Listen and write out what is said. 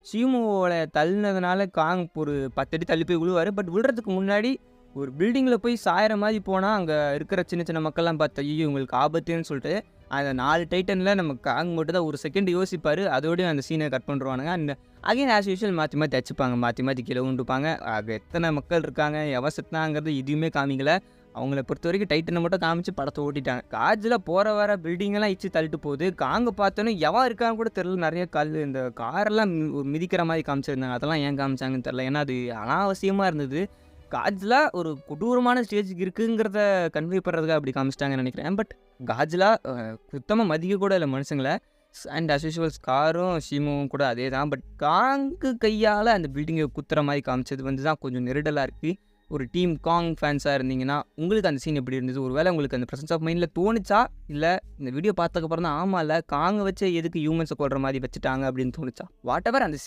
ஷீமுவோட தள்ளினதுனால காங் ஒரு 10 அடி தள்ளி போய் விழுவாரு. பட் விழுறதுக்கு முன்னாடி ஒரு பில்டிங்கில போய் சாயிற மாரி போனா, அங்க இருக்கிற சின்ன சின்ன மக்கள்லாம் பார்த்து, ஐயய்யோ! இவங்களுக்கு ஆபத்துன்னு சொல்லிட்டு, அந்த 4 டைட்டன்ல நம்ம காங் மட்டும் தான் ஒரு செகண்ட் யோசிப்பாரு. அதோடயும் அந்த சீன கட் பண்ணிருவானுங்க. அண்ட் அகைன் ஆஸ் யூசுவல் மாத்தி மாத்தி அடிச்சுப்பாங்க. மாத்தி மாத்தி கீழ விழுந்துப்பாங்க. அங்க எத்தனை மக்கள் இருக்காங்க, எவன் செத்தாங்கிறது எதுவுமே காமிக்கல. அவங்கள பொறுத்தவரைக்கும் டைட்டன மட்டும் காமிச்சு படத்த ஓட்டிட்டாங்க. காட்ஸில போற வர பில்டிங்கெல்லாம் இடிச்சு தள்ளிட்டு போகுது. காங்க பார்த்தோன்னே எவன் இருக்கான்னு கூட தெரியல. நெறைய கல்லு இந்த காரெல்லாம் மிதிக்கிற மாரி காமிச்சிருந்தாங்க. அதெல்லாம் ஏன் காமிச்சாங்கன்னு தெரியல. ஏன்னா அது அனாவசியமா இருந்தது. காட்ஸிலா ஒரு கொடூரமான ஸ்டேஜுக்கு இருக்குங்கிறத கன்வே பண்றதுக்காக அப்படி காமிச்சிட்டாங்கன்னு நெனைக்கிறேன். பட் காட்ஸிலா சுத்தமா மதிக்க கூட இல்ல மனுஷங்கள. அண்ட் அஸ் யூசுவல் ஸ்காரும், ஷீமுவும் கூட அதே தான். பட் காங்கு கையால அந்த பில்டிங்க குத்துற மாரி காமிச்சது வந்து தான் கொஞ்சம் நெருடலா இருக்கு. ஒரு டீம் காங் ஃபேன்ஸா இருந்தீங்கன்னா, உங்களுக்கு அந்த சீன் எப்படி இருந்தது? ஒரு வேளை உங்களுக்கு அந்த பிரசன்ஸ் ஆஃப் மைண்ட்ல தோணுச்சா? இல்ல இந்த வீடியோ பார்த்ததுக்கப்புறம் தான் ஆமால்ல, காங்க வச்சு எதுக்கு ஹியூமன்ஸ கொல்ற மாரி வச்சுட்டாங்க அப்படின்னு தோணுச்சா? வாட் எவர் அந்த